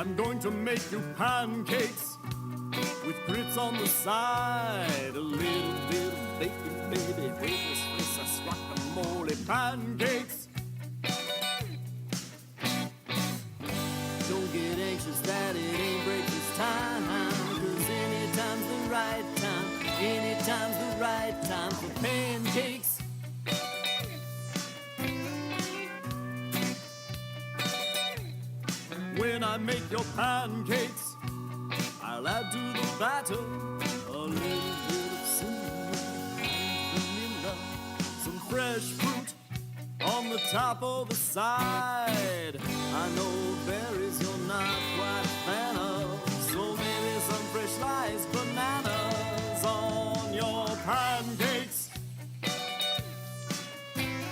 I'm going to make you pancakes with grits on the side. A little bit of bacon, baby. Wait, this guacamole pancakes. Don't get anxious that it ain't breakfast time, 'cause anytime's the right time. Anytime's the right time for pancakes. When I make your pancakes, I'll add to the batter a little bit of cinnamon, vanilla, some fresh fruit on the top or the side. I know berries you're not quite a fan of, so maybe some fresh sliced bananas on your pancakes.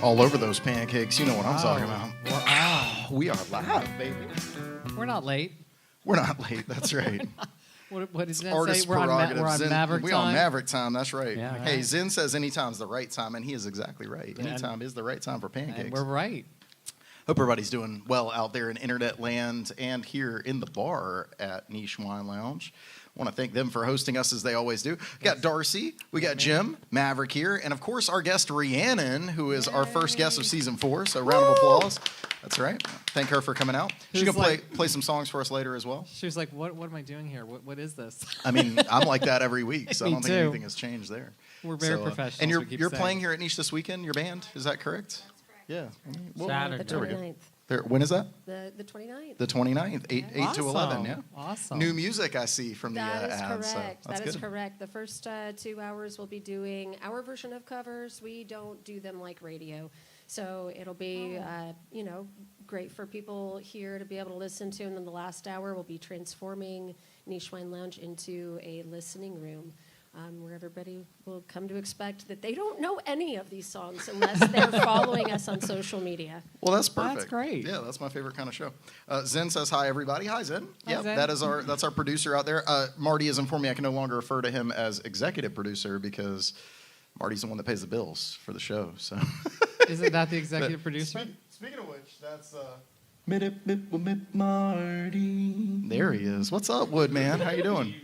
All over those pancakes, you know what I'm talking about. We are live, baby. We're not late. We're not late, that's right. What does that Artist say? We're on prerogative. Maverick We're time. on Maverick time, that's right. Yeah, Hey, right. Zen says anytime's the right time, and he is exactly right. Anytime is the right time for pancakes. And we're right. Hope everybody's doing well out there in internet land and here in the bar at Niche Wine Lounge. I want to thank them for hosting us as they always do. We got Darcy, we got Jim, Maverick here, and of course our guest Rheannon, who is our first guest of season 4. So round of applause. That's right. Thank her for coming out. She's Who's gonna like- play some songs for us later as well. She was like, "What am I doing here? What is this?" I mean, I'm like that every week, so I Me don't think too. anything has changed there. We're very So, professional. And as we keep you're saying. playing here at Niche this weekend, your band, is that correct? Yeah. Well, Saturday. there we go. 29th. There, when is that? The 29th. The 29th, 8 to 11, yeah. Awesome. New music I see from the That is ads. correct. So that's That is good. correct. The first 2 hours we'll be doing our version of covers. We don't do them like radio. So it'll be, great for people here to be able to listen to. And then the last hour we'll be transforming Niche Wine Lounge into a listening room. Where everybody will come to expect that they don't know any of these songs unless they're following us on social media. Well, that's perfect. That's great. Yeah, that's my favorite kind of show. Zen says hi, everybody. Hi, Zen. Hi, Yeah, Zen. that's our producer out there. Marty has informed me I can no longer refer to him as executive producer because Marty's the one that pays the bills for the show. So Isn't that the executive producer? Speaking of which, that's Marty. There he is. What's up, Woodman? How you doing?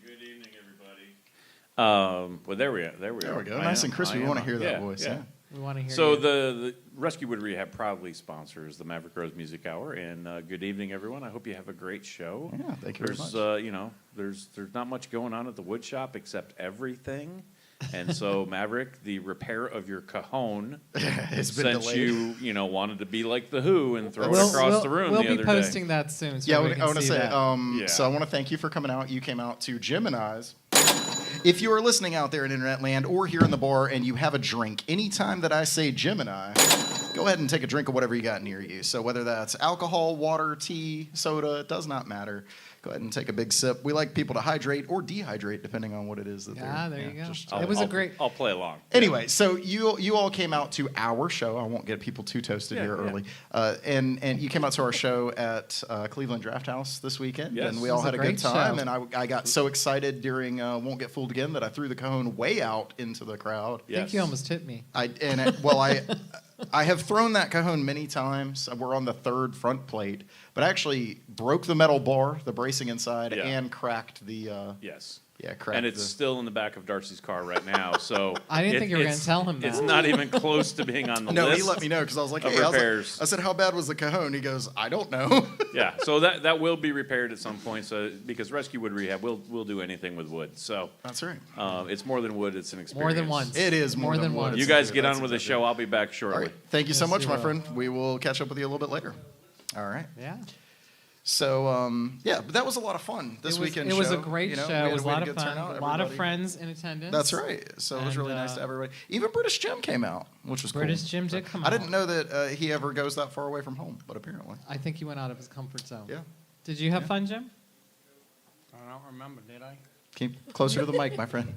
Good evening, everybody. Well, there we are. There we There are. we go. Nice and crispy. We want to hear that voice. Yeah. We want to hear. So you. the Rescue Wood Rehab proudly sponsors the Maverick Rose Music Hour, and good evening, everyone. I hope you have a great show. Yeah, thank you very much. There's not much going on at the wood shop except everything. And so, Maverick, the repair of your cajon, It's been since delayed. you wanted to be like the Who and throw We'll- it across we'll- the room We'll the be other posting day. that soon. So Yeah, we I want to say, Yeah. so I want to thank you for coming out. You came out to Jim and I's. If you are listening out there in internet land or here in the bar and you have a drink, anytime that I say Jim and I, go ahead and take a drink of whatever you got near you. So whether that's alcohol, water, tea, soda, it does not matter. Go ahead and take a big sip. We like people to hydrate or dehydrate depending on what it is that Yeah, they're. there you go. just- It was a great. I'll play along. Anyway, so you all came out to our show. I won't get people too toasted Yeah, here yeah. early. And you came out to our show at Cleveland Draft House this weekend. Yes. And we It all was had a a good great time. show. And I got so excited during Won't Get Fooled Again that I threw the cajon way out into the crowd. I think you almost hit me. I have thrown that cajon many times. We're on the third front plate, but I actually broke the metal bar, the bracing inside, Yeah. and cracked the. Yes. Yeah, cracked. And it's still in the back of Darcy's car right now. So I didn't think you were gonna it's- tell him that. It's not even close to being on the No, list. he let me know because I was like, of hey, I repairs. said, how bad was the cajon? He goes, I don't know. Yeah, so that will be repaired at some point. So because Rescue Wood Rehab, we'll do anything with wood. So That's right. it's more than wood; it's an experience. More than once. It is more than once. once. You guys get That's on with the exactly show. right. I'll be back All shortly. right. Thank you so Yes, much, you my will. friend. We will catch up with you a little bit later. All right. Yeah. So, but that was a lot of fun this weekend. It was a show. great You know, show. we had It was a we had lot of good fun. turnout, A lot of everybody. friends in attendance. That's right. So it was really nice to have everybody. Even British Jim came out, which was British cool. Jim did come I didn't out. know that he ever goes that far away from home, but apparently. I think he went out of his comfort zone. Yeah. Did you have fun, Jim? I don't remember, did I? Keep closer to the mic, my friend.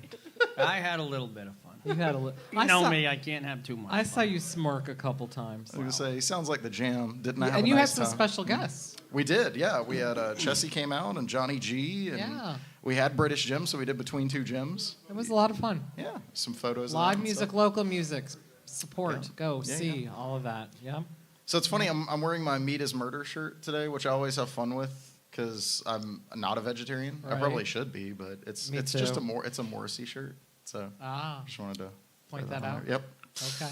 I had a little bit of fun. You had a little. You know me, I can't have too much I fun. saw you smirk a couple times. I was going to say, he sounds like the jam. Didn't I have And a you nice had some time? special guests. We did, yeah. We had Chessie came out and Johnny G. And Yeah. we had British Jim, so we did Between Two Gyms. It was a lot of fun. Yeah, some photos. of that Live and music, stuff. local music, support, Yeah. go, Yeah, see, all of that. Yeah. So it's funny, I'm wearing my Meat is Murder shirt today, which I always have fun with because I'm not a vegetarian. I Right. probably should be, but it's Me just too. it's a Morrissey shirt. So just wanted to Point throw that on out. there. Yep. Okay.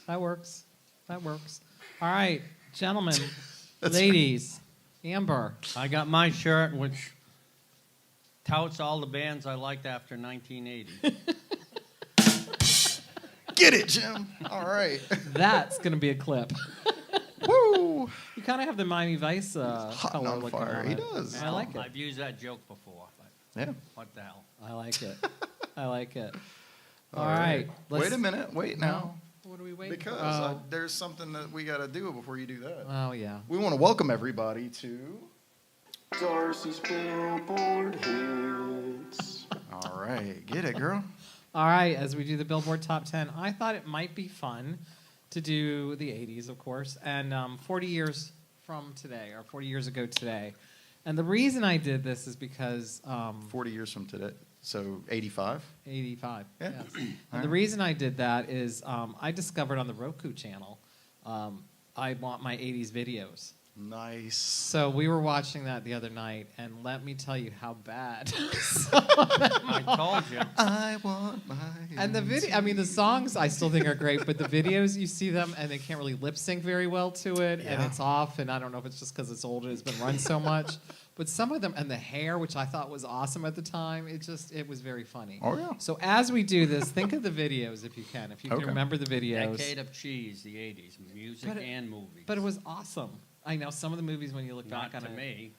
That works. That works. All right, gentlemen, That's ladies, Amber. I got my shirt, which touts all the bands I liked after 1980. Get it, Jim. All right. That's going to be a clip. Woo. You kind of have the Miami Vice Hot and color on looking fire. on He it. does. I like it. I've used that joke before, but Yeah. what the hell? I like it. I like it. All All right. Wait a minute. Wait now. No. What are we waiting Because for? there's something that we got to do before you do that. Oh, yeah. We want to welcome everybody to Darcy's Billboard Hits. All right. Get it, girl. All right, as we do the Billboard Top 10, I thought it might be fun to do the 80s, of course, and 40 years from today, or 40 years ago today. And the reason I did this is because 40 years from today. So 85. 85. Yeah. Yes. All And the right. reason I did that is I discovered on the Roku channel I want my 80s videos. Nice. So we were watching that the other night, and let me tell you how bad. I told you. I want my. And the video, I mean, the songs I still think are great, but the videos, you see them and they can't really lip sync very well to it, and Yeah. it's off, and I don't know if it's just because it's old and it's been run so much, but some of them, and the hair, which I thought was awesome at the time, it was very funny. Oh, yeah. So as we do this, think of the videos if you can Okay. remember the videos. Decade of cheese, the 80s, music But it- and movies. But it was awesome. I know some of the movies when you look Not back on to it, me.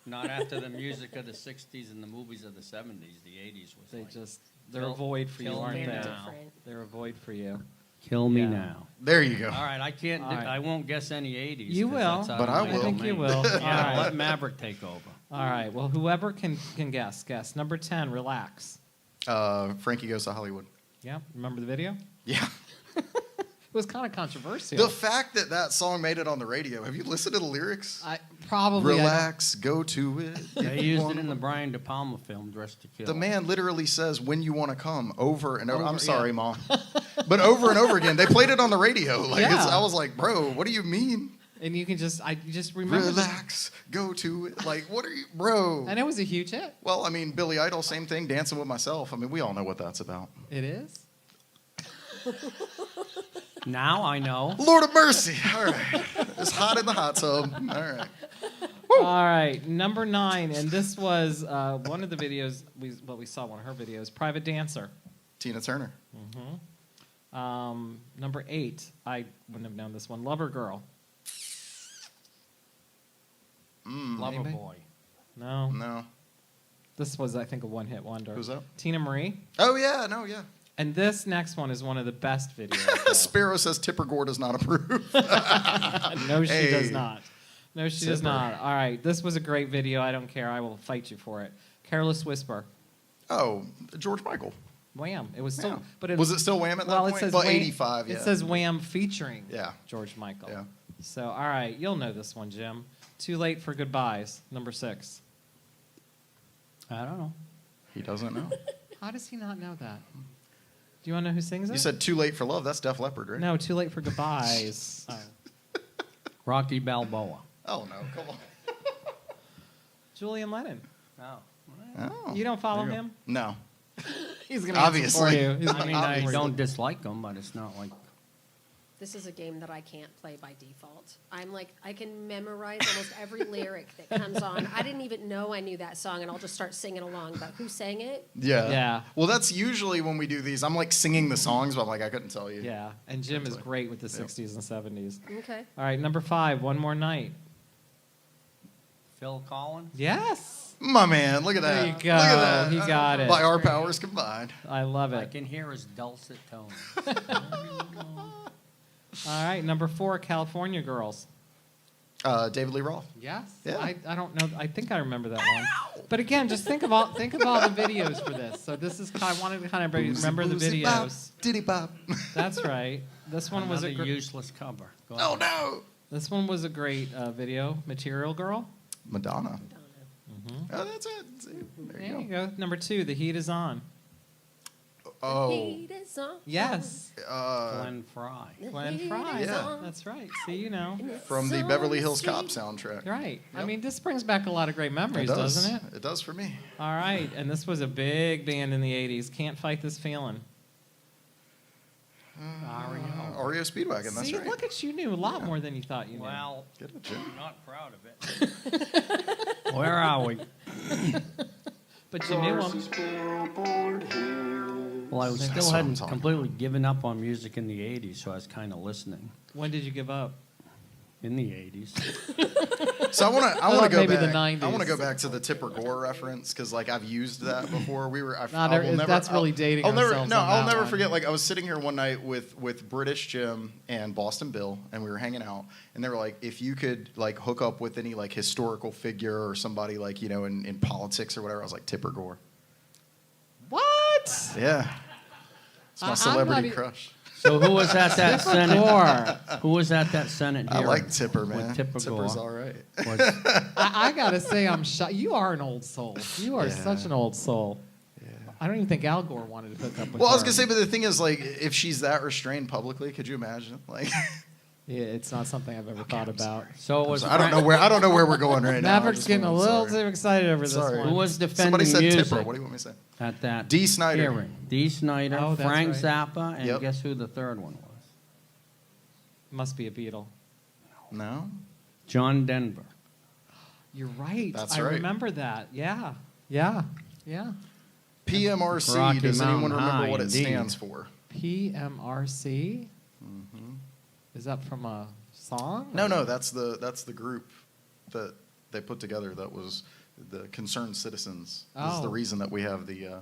Not after the music of the 60s and the movies of the 70s. The 80s was they like, just, they're Kill- a void for you, kill aren't me they? now. Different. They're a void for you. kill me Yeah. now. There you go. All right, I can't. All right. I won't guess any 80s. You 'cause will. that's out But of I my will. I think you domain. will. All Yeah, right. let Maverick take over. All right. Well, whoever can guess. Number 10, Relax. Frankie Goes to Hollywood. Yeah, remember the video? Yeah. It was kind of controversial. The fact that that song made it on the radio. Have you listened to the lyrics? I probably Relax, go to it. They if you used wanna- it in the Brian De Palma film, Dressed to Kill. The man literally says, "When you want to come," over and over. Over, I'm sorry, yeah. Mom. But over and over again. They played it on the radio. Like Yeah. I was like, bro, what do you mean? and you just remember. Relax, go to it. Like, what are you, bro? And it was a huge hit. Well, I mean, Billy Idol, same thing, Dancing with Myself. I mean, we all know what that's about. It is. Now I know. Lord of mercy. All right. It's hot in the hot tub. All right. All right, number 9, and this was one of the videos. We saw one of her videos. Private Dancer. Tina Turner. Number 8, I wouldn't have known this one. Lover Girl. Lover Anybody? Boy. No, No. this was I think a one-hit wonder. Who's that? Tina Marie. Oh, yeah. No, yeah. And this next one is one of the best videos. Sparrow says Tipper Gore does not approve. No, she does Hey. not. No, she does Zipper. not. All right, this was a great video. I don't care. I will fight you for it. Careless Whisper. Oh, George Michael. Wham. It was still, Yeah. but it Was it still Wham at that well, point? it says well, Wham, 85, yeah. It says Wham featuring Yeah. George Michael. Yeah. So, all right, you'll know this one, Jim. Too Late for Goodbyes, number 6. I don't know. He doesn't know. How does he not know that? Do you want to know who sings it? You said Too Late for Love. That's Def Leppard, right? No, Too Late for Goodbyes. Rocky Balboa. Oh, no. Come on. Julian Lennon. Oh. Oh. You don't follow There you go. him? No. He's going to Obviously. for you. He's I gonna mean, answer I for you. don't dislike them, but it's not like. This is a game that I can't play by default. I'm like, I can memorize almost every lyric that comes on. I didn't even know I knew that song, and I'll just start singing along. But who sang it? Yeah. Yeah. Well, that's usually when we do these. I'm like singing the songs, but I'm like, I couldn't tell you. Yeah, and Jim is That's right. great with the Yep. 60s and 70s. Okay. All right, number 5, One More Night. Phil Collins? Yes. My man, look at that. There you go. Look at that. He got it. By our powers combined. I love I it. can hear his dulcet tones. All right, number 4, California Girls. David Lee Roth. Yes. Yeah. I don't know. I think I remember that one. But again, just think of all the videos for this. So this is I wanted to kind of remember the Boozy bop, videos. Diddy bop. That's right. This one was Another a useless cover. Go Oh ahead. no. This one was a great video. Material Girl. Madonna. Oh, that's it. See, there There you you go. go. Number 2, The Heat Is On. Oh. Heat is on. Yes. Glenn Fry. Glenn Fry. Yeah. That's right. See, you know. From the Beverly Hills Cop soundtrack. Right. I Yep. mean, this brings back a lot of great memories, doesn't it? It does for me. All right. And this was a big band in the 80s. Can't Fight This Feeling. REO Speedwagon, that's See, right. look at you knew a lot more than you thought you knew. Well, Get it, Jim. I'm not proud of it. Where are we? But you knew them. Well, I That's still what I'm hadn't talking completely given up on music in the 80s, so I was kind of listening When did you give up? in the 80s. So I want to thought go maybe back. the 90s. I want to go back to the Tipper Gore reference because like I've used that before. That's really dating I'll never. ourselves No, on I'll that never one. forget. Like I was sitting here one night with British Jim and Boston Bill, and we were hanging out, and they were like, if you could like hook up with any like historical figure or somebody like in politics or whatever, I was like Tipper Gore. What? Yeah, it's my I'm celebrity not crush. So who was at that Senate? Gore. Who was at that Senate I hearing? like Tipper, man. With Tipper Tipper's Gore? all right. Was- I gotta say, I'm shocked. You are an old soul. You are Yeah. such an old soul. I don't even think Al Gore wanted to hook up with Well, I was her. gonna say, but the thing is, like, if she's that restrained publicly, could you imagine? Like, Yeah, it's not something I've ever thought about. so it was I don't know where we're going right now. Maverick's getting a little too excited over this Sorry. one. Who was defending Somebody said music Tipper. What do you want me to say? at that Dee Snider. hearing? Dee Snider, Oh, that's Frank right. Zappa, and Yep. guess who the third one was? Must be a Beatle. No. John Denver. You're right. That's I right. remember that. Yeah. Yeah. Yeah. PMRC. Rocky Does anyone Mountain remember High, what it indeed. stands for? PMRC? Is that from a song? No. That's the group that they put together. That was the Concerned Citizens. This is the Oh. reason that we have the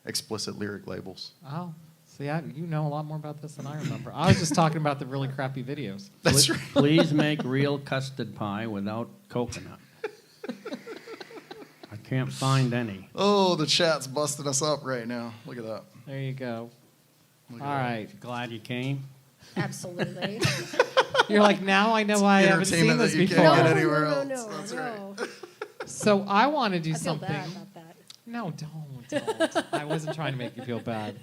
explicit lyric labels. Oh. See, you know a lot more about this than I remember. I was just talking about the really crappy videos. That's right. Please make real custard pie without coconut. I can't find any. Oh, the chat's busting us up right now. Look at that. There you go. Look All at that. right. Glad you came. Absolutely. You're like, now I know why I haven't seen entertainment this that you before. can't no, get anywhere no, else. no, That's no. So I want to do I feel something. bad about that. No, don't. I wasn't trying to make you feel bad.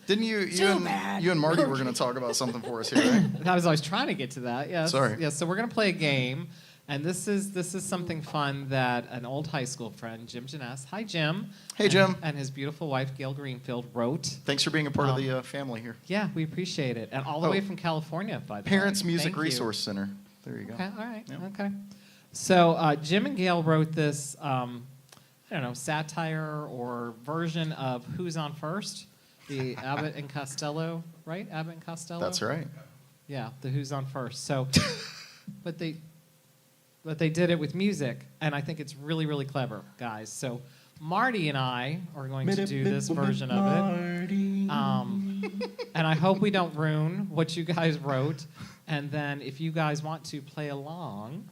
Didn't you and Marty were going to talk about something for us here, right? I was always trying to get to that. Yes. Sorry. Yes. So we're gonna play a game, and this is something fun that an old high school friend, Jim Janess. Hi, Jim. Hey, Jim. And his beautiful wife, Gail Greenfield, wrote. Thanks for being a part of the family here. Yeah, we appreciate it, and all the Oh. way from California, by the Parents way. Music Thank you. Resource Center. There you go. Okay. All right. Yep. Okay. So Jim and Gail wrote this. I don't know, satire or version of Who's on First, the Abbott and Costello, right? Abbott and Costello. That's right. Yeah, the Who's on First. So, but they did it with music, and I think it's really, really clever, guys. So, Marty and I are going to do this version of it, and I hope we don't ruin what you guys wrote. And then, if you guys want to play along,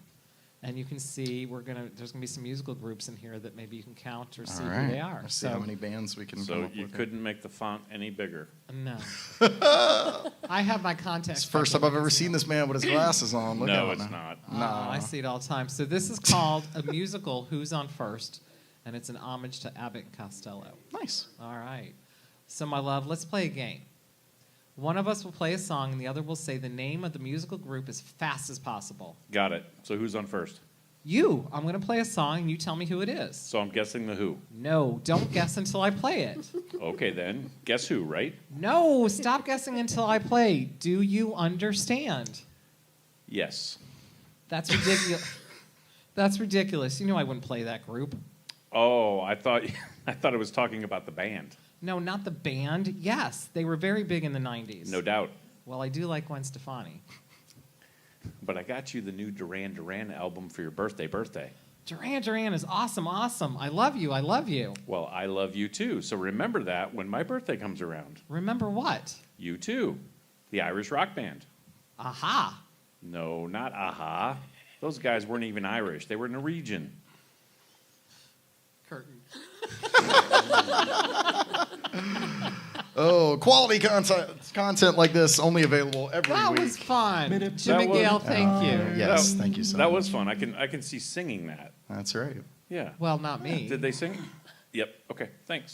and you can see there's gonna be some musical groups in here that maybe you can count or see All who right. they are. Let's see how many bands we can come So up you with. couldn't make the font any bigger. No. I have my context. It's the first time I've ever seen this man with his glasses on. Look No, at it's him. not. No. I see it all the time. So this is called a musical, Who's on First, and it's an homage to Abbott and Costello. Nice. All right. So, my love, let's play a game. One of us will play a song, and the other will say the name of the musical group as fast as possible. Got it. So who's on first? I'm going to play a song, and you tell me who it is. So I'm guessing the Who. No, don't guess until I play it. Okay, then. Guess who, right? No, stop guessing until I play. Do you understand? Yes. That's ridiculous. That's ridiculous. You know I wouldn't play that group. Oh, I thought it was talking about the band. No, not the band. Yes, they were very big in the 90s. No doubt. Well, I do like Gwen Stefani. But I got you the new Duran Duran album for your birthday. Duran Duran is awesome. I love you. Well, I love you too. So remember that when my birthday comes around. Remember what? You too. The Irish rock band. Aha. No, not Aha. Those guys weren't even Irish. They were Norwegian. Curtain. Oh, quality content like this only available every That week. was fun. Jim That and was- Gail, thank you. Yes, thank you so That much. was fun. I can see singing that. That's right. Yeah. Well, not me. Did they sing? Yep. Okay. Thanks.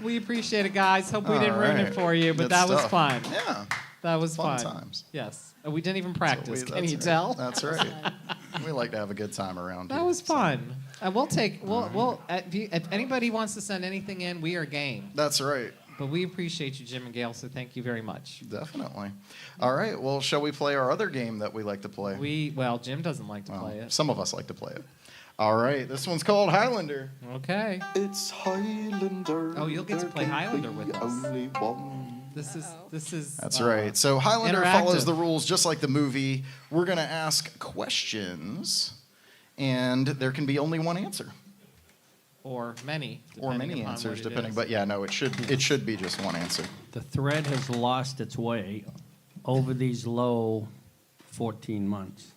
We appreciate it, guys. Hope we didn't All ruin right. it for you, but Good that was stuff. fun. Yeah. That was Fun fun. times. Yes. And we didn't even practice. Can That's you right. tell? That's right. We like to have a good time around That here. was fun. And if anybody wants to send anything in, we are game. That's right. But we appreciate you, Jim and Gail, so thank you very much. Definitely. All right. Well, shall we play our other game that we like to play? Jim doesn't like to play it. Some of us like to play it. All right. This one's called Highlander. Okay. It's Highlander. Oh, you'll get to play there can Highlander be with us. Only one. This is. That's right. So Highlander follows interactive. the rules just like the movie. We're going to ask questions, and there can be only one answer. Or many. Or depending many upon answers, what it depending. is. But yeah, no, it should be just one answer. The thread has lost its way over these low 14 months.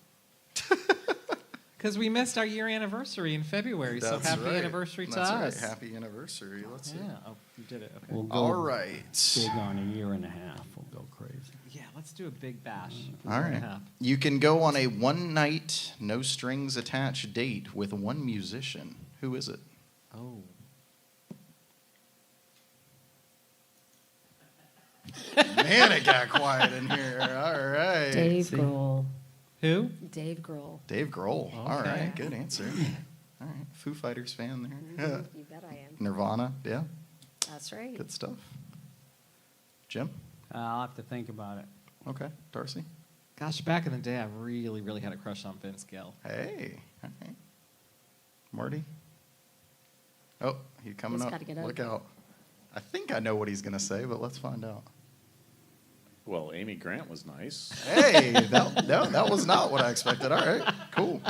Because we missed our year anniversary in February, so happy right. anniversary to That's us. Right. Happy anniversary. Let's see. Yeah. Oh, you did it. Okay. We'll go All right. big on a year and a half. We'll go crazy. Yeah, let's do a big bash. for All year and a right. half. You can go on a one-night, no strings attached date with one musician. Who is it? Oh. Man, it got quiet in here. All right. Dave See? Grohl. Who? Dave Grohl. Dave Grohl. All Okay. right. Good answer. All right. Foo Fighters fan there. Yeah. You bet I am. Nirvana. Yeah. That's right. Good stuff. Jim? I'll have to think about it. Okay. Darcy? Gosh, back in the day, I really, really had a crush on Vince Gill. Hey. All right. Marty? Oh, he's coming He's up. gotta get up. Look out. I think I know what he's going to say, but let's find out. Well, Amy Grant was nice. Hey, that was not what I expected. All right, cool.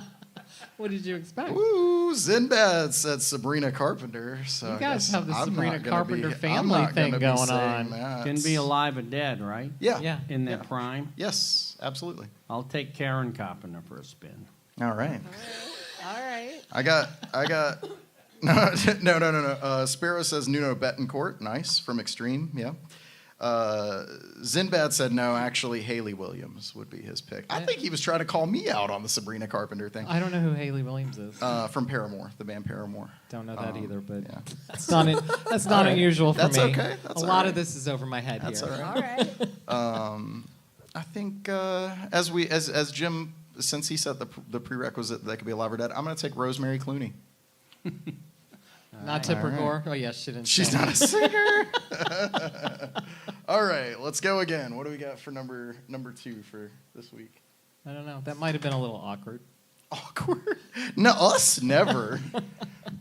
What did you expect? Woo, Zinbad said Sabrina Carpenter. So You I guys guess have the I'm Sabrina not gonna Carpenter be- family I'm not thing gonna be going saying on. that. Can be alive or dead, right? Yeah. Yeah. In their Yeah. prime. Yes, absolutely. I'll take Karen Carpenter for a spin. All right. All right. I got. No. Sparrow says Nuno Betancourt. Nice from Extreme. Yeah. Zinbad said no. Actually, Haley Williams would be his pick. I think he was trying to call me out on the Sabrina Carpenter thing. I don't know who Haley Williams is. From Paramore, the band Paramore. Don't know that either, but yeah. that's not unusual for That's me. okay. That's a all lot right. of this is over my head That's here. all right. All right. I think as Jim, since he set the prerequisite that could be alive or dead, I'm going to take Rosemary Clooney. Not Tipper All right. Gore. Oh yes, she didn't. She's sing. not a singer. All right, let's go again. What do we got for number 2 for this week? I don't know. That might have been a little awkward. Awkward. No, us never.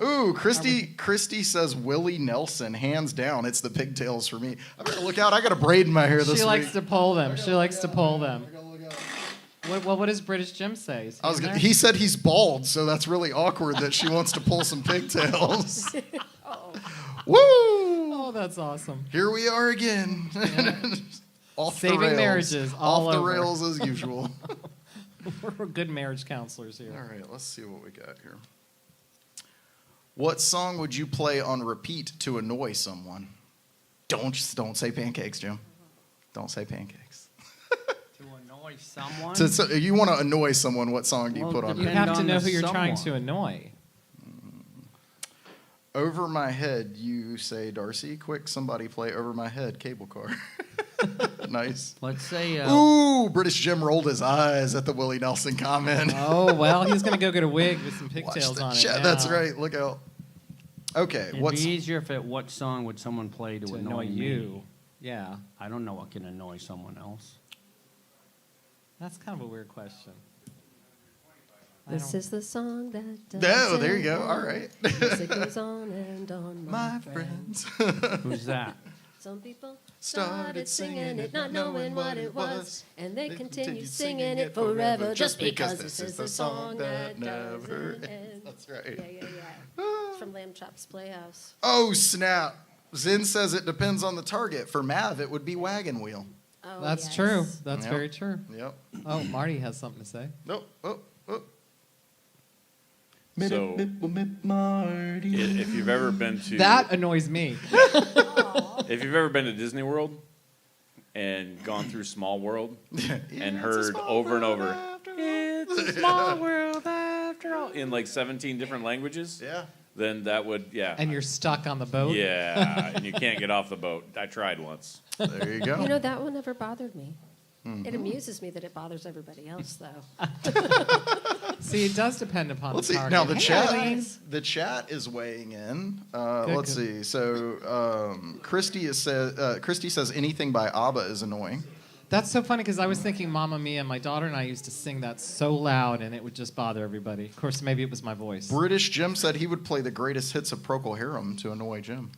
Ooh, Christy says Willie Nelson, hands down. It's the pigtails for me. I better look out. I got a braid in my hair this week. She likes to pull them. I She gotta likes look to out. pull them. I gotta look out. What does British Jim say? Is he in there? He said he's bald, so that's really awkward that she wants to pull some pigtails. Woo! Oh, that's awesome. Here we are again. Off the Saving rails. marriages all Off the over. rails as usual. We're good marriage counselors here. All right, let's see what we got here. What song would you play on repeat to annoy someone? Don't say pancakes, Jim. Don't say pancakes. To annoy someone? So you want to annoy someone, what song do you Well, put on You depend have to on know the who you're trying someone. to annoy. Over My Head, you say, Darcy. Quick, somebody play Over My Head, Cable Car. Nice. Let's say Ooh, British Jim rolled his eyes at the Willie Nelson comment. Oh well, he's gonna go get a wig with some Watch pigtails the on it. chat. now. That's right. Look out. Okay, it'd what's be easier if what song would someone play to, To annoy annoy me? you. Yeah, I don't know what can annoy someone else. that's kind of a weird question. This is the song that does No, there you go. it. All right. Music goes on and on, My friends Who's that? Some people started singing it, not knowing what it was, and they continue singing it forever just because this is the song that never ends. That's right. Yeah. It's from Lamb Chop's Playhouse. Oh, snap. Zin says it depends on the target. For Mav, it would be Wagon Wheel. Oh, That's yes. true. That's Yep. very true. Yep. Oh, Marty has something to say. Nope. Oh. So, if you've ever been to That annoys me. if you've ever been to Disney World and gone through Small World and heard over and over, "It's a small world after all," in like 17 different languages. Yeah. then that would, yeah. And you're stuck on the boat? Yeah, and you can't get off the boat. I tried once. There you go. You know, that one never bothered me. It amuses me that it bothers everybody else, though. See, it does depend upon Let's the see. target. Now the Hey, chat, Eileen. the chat is weighing in. Good, Let's see. So Christy says anything by ABBA is annoying. That's so funny because I was thinking Mamma Mia. My daughter and I used to sing that so loud, and it would just bother everybody. Of course, maybe it was my voice. British Jim said he would play the greatest hits of Procol Harum to annoy Jim.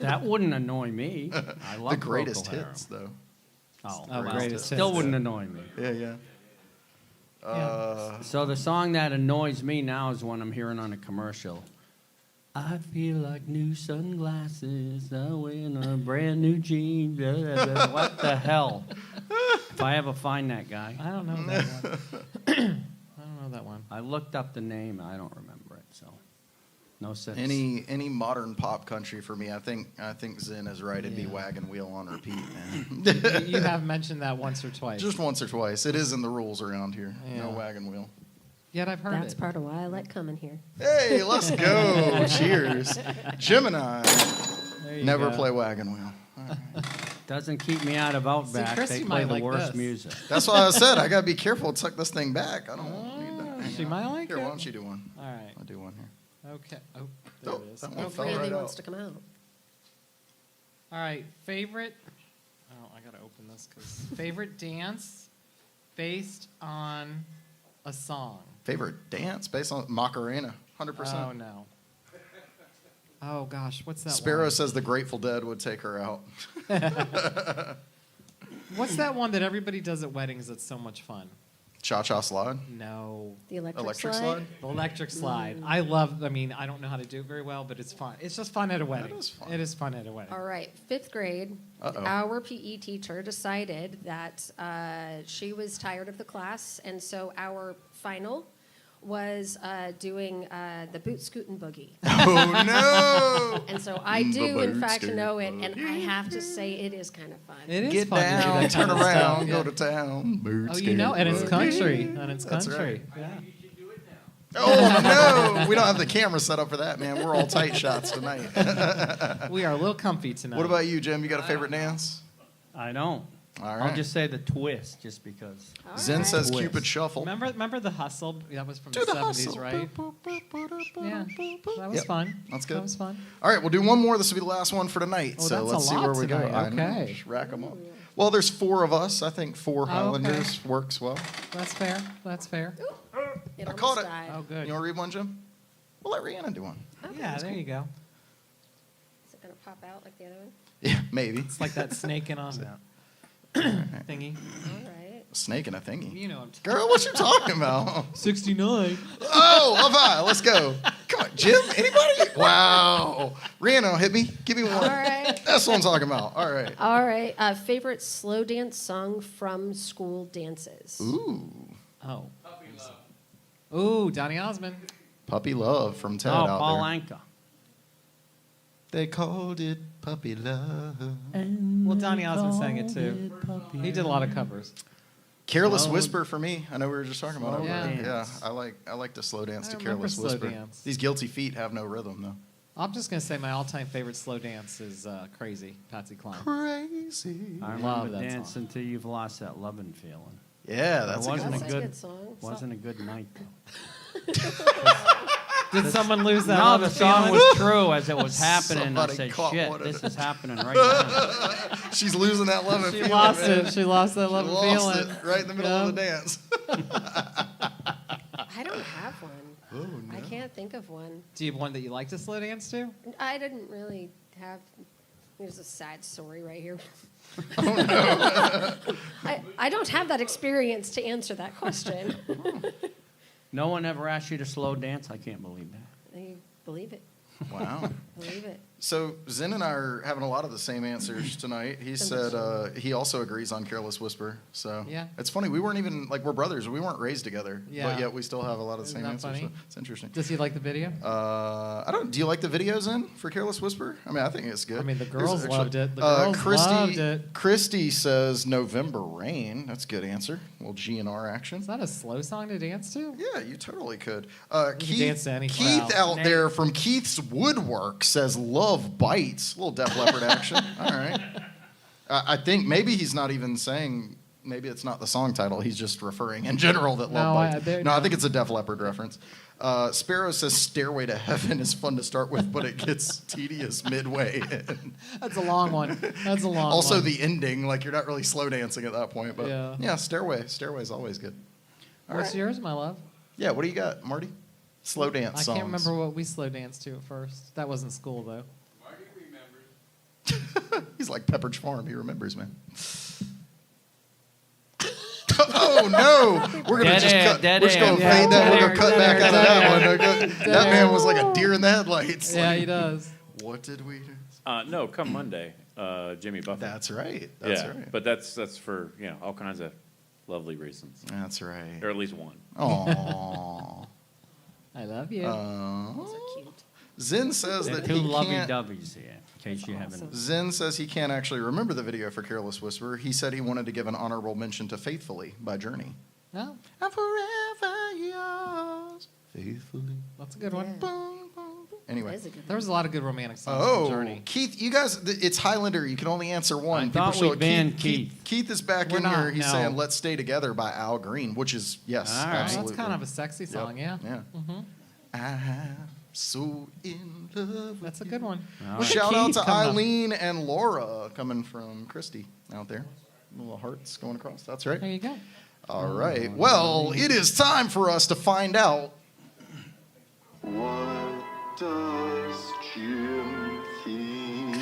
That wouldn't annoy me. I love The greatest Procol Harum. hits, though. Oh, Oh, well, greatest still hits. wouldn't annoy me. Yeah. So the song that annoys me now is when I'm hearing on a commercial. I feel like new sunglasses, I wear a brand new jeans. Blah, blah, blah. What the hell? If I ever find that guy. I don't know that one. I don't know that one. I looked up the name, I don't remember it, so no sense. Any modern pop country for me, I think Zen is right. It'd be Yeah. Wagon Wheel on repeat, man. You have mentioned that once or twice. Just once or twice. It is in the rules around here. No Yeah. Wagon Wheel. Yet I've heard That's it. part of why I like coming here. Hey, let's go. Cheers. Gemini. There you Never go. play Wagon Wheel. Doesn't keep me out of Outback. Chrissy They play might the like worst this. music. That's why I said I gotta be careful. Tuck this thing back. I don't need that. She might like Here, it. why don't you do one? All right. I'll do one here. Okay. Oh, there Oh, it is. that one Oh, fell Randy right wants out. to come out. All right. Favorite. Oh, I gotta open this because favorite dance based on a song. Favorite dance based on Macarena, 100%. Oh no. Oh gosh, what's that? Sparrow one? says the Grateful Dead would take her out. What's that one that everybody does at weddings? That's so much fun. Cha-cha slide, No. The electric, electric slide. slide. The electric slide. I love. I mean, I don't know how to do it very well, but it's fun. It's just fun at a wedding. is fun. It is fun at a wedding. All right, 5th grade, Uh-oh. our PE teacher decided that she was tired of the class, and so our final was doing the boot scootin' boogie. Oh no! And so I do, in boot fact, scootin' know it, and I have to say it is kind of fun. It is Get fun to do down, that turn kind of around, stuff, go yeah. to town. Boot Oh, you know, and it's skate country, boogie. and it's That's country. right. Yeah. Oh no! We don't have the camera set up for that, man. We're all tight shots tonight. We are a little comfy tonight. What about you, Jim? You got a favorite dance? I don't. All I'll right. just say the twist, just because. All Zen right. says Twist. Cupid Shuffle. Remember the hustle? That was from Do the the 70s, hustle. right? Boop, boop, boop, boop, boop, Yeah, boop, that was Yep. fun. That's good. That was fun. All right, we'll do one more. This will be the last one for tonight. Oh, so that's let's a see lot where we go. tonight. I know. Okay. Just rack them up. Well, there's 4 of us. I think 4 okay. Highlanders works well. That's fair. That's fair. It I almost caught it. died. Oh, good. You want to read one, Jim? We'll let Rheannon do one. Okay, Yeah, there you go. Is it going to pop out like the other one? Yeah, maybe. It's like that snake in a thingy. All right. A snake and a thingy. You know what I'm talking Girl, what you talking about? 69. Oh, high. Let's go. Come on, Jim. Anybody? Wow. Rheannon, hit me. Give me one. All right. That's what I'm talking about. All right. All right. Favorite slow dance song from school dances? Ooh. Oh. Ooh, Donny Osmond. Puppy Love from Ted Oh, out Paul there. Anka. They called it Puppy Love. Well, Donny Osmond sang it too. He did a lot of covers. Careless Slow- Whisper for me. I know we were just talking about it. Slow but dance. Yeah, I like to slow dance I to remember Careless slow Whisper. dance. These Guilty Feet have no rhythm though. I'm just going to say my all-time favorite slow dance is Crazy, Patsy Cline. Crazy. I Love remember that Dance song. Until You've Lost That Lovin' Feeling. Yeah, that's a good Wasn't one. That's a a good- good song. Wasn't a good night, though. Did someone lose that? No, love the and song feeling? was true as it was happening. I Somebody said, caught shit, one of this it. is happening right now. She's losing that love and She feeling. lost man. it. She lost that She love and lost feeling. it right in the middle of the dance. I don't have one. Oh, I can't think of one. Do you have one that you like to slow dance to? I didn't really have. There's a sad story right here. I don't have that experience to answer that question. No one ever asked you to slow dance? I can't believe that. You believe it. Wow. Believe it. So Zen and I are having a lot of the same answers tonight. He said he also agrees on Careless Whisper. So Yeah. it's funny. We weren't even like we're brothers. We weren't raised together, Yeah. but yet we still have a lot of the Isn't same that answers. funny? So it's interesting. Does he like the video? I don't. Do you like the videos in for Careless Whisper? I mean, I think it's good. I mean, the Here's girls actually- loved it. The girls loved it. Christy says November Rain. That's a good answer. A little GNR action. Is that a slow song to dance to? Yeah, you totally could. can dance to any Keith crowd. out there from Keith's Woodwork says Love Bites. A little Def Leppard action. All right. I think maybe he's not even saying, maybe it's not the song title. He's just referring in general that Love Bites. I think it's a Def Leppard reference. Sparrow says Stairway to Heaven is fun to start with, but it gets tedious midway. That's a long one. That's a long Also, one. the ending, like you're not really slow dancing at that point. But Yeah. Stairway. Stairway's always good. All What's right. yours, my love? Yeah, what do you got, Marty? Slow dance I songs. can't remember what we slow danced to at first. That wasn't school, though. He's like Pepperidge Farm. He remembers, man. Oh no! We're gonna Dead just air, cut. dead We're just air. gonna Yeah, fade that. dead We're gonna air, cut dead back air, out of dead that air. one. That man was like a deer in the headlights. Yeah, Like, he does. what did we do? No, come Monday, Jimmy Buffett. That's right. That's yeah, right. but that's for all kinds of lovely reasons, That's right. or at least one. Aww. I love you. So cute. Zen says There are that two he can't. lovey-doveys here, in case you haven't. Zen says he can't actually remember the video for Careless Whisper. He said he wanted to give an honorable mention to Faithfully by Journey. No, I'm forever yours, faithfully. that's a good one. Yeah. Boom, boom, boom. Anyway. That is a good There was a lot of good romantic songs Oh, from Journey. Keith, you guys, it's Highlander. You can only answer one. I thought we banned Keith is back We're in not, here. He's no. saying "Let's Stay Together" by Al Green, which is yes, All right. Oh, absolutely. that's kind of a sexy song, yeah. Yeah. I'm so in love. That's a good one. All Well, right. shout out Keith to coming up. Eileen and Laura coming from Christy out there. Little hearts going across. That's right. There you go. All right. Well, it is time for us to find out. What does Jim think?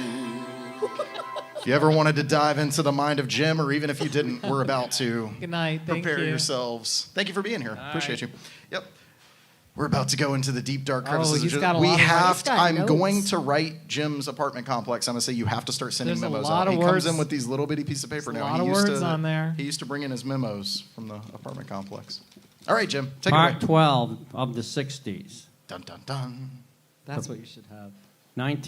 If you ever wanted to dive into the mind of Jim, or even if you didn't, we're about to. Good night. Thank Prepare you. yourselves. Thank you for being here. All Appreciate right. you. Yep. We're about to go into the deep dark crevices he's of got a we lot of have He's to, got I'm notes. going to write Jim's apartment complex. I'm going to say you have to start sending There's a memos lot out. of He comes words. in with these little bitty pieces of paper There's a now. lot of words on there. He used to bring in his memos from the apartment complex. All right, Jim, take Part it away. 12 of the 60s. Dun dun dun. That's what you should have. I'm at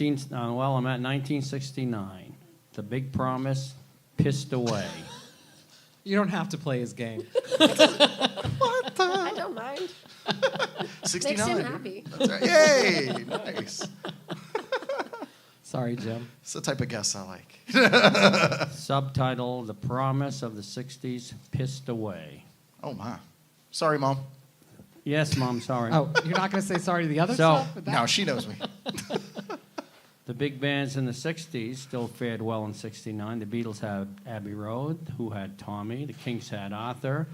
1969. The Big Promise, Pissed Away. You don't have to play his game. I don't mind. 69. Makes him dude. happy. That's right. Yay! Nice. Sorry, Jim. It's the type of guests I like. Subtitle, The Promise of the 60s, Pissed Away. Oh my. Sorry, Mom. Yes, Mom, sorry. Oh, you're not going to say sorry to the other So- stuff? With that? No, she knows me. The big bands in the 60s still fared well in 69. The Beatles had Abbey Road, who had Tommy. The Kinks had Arthur.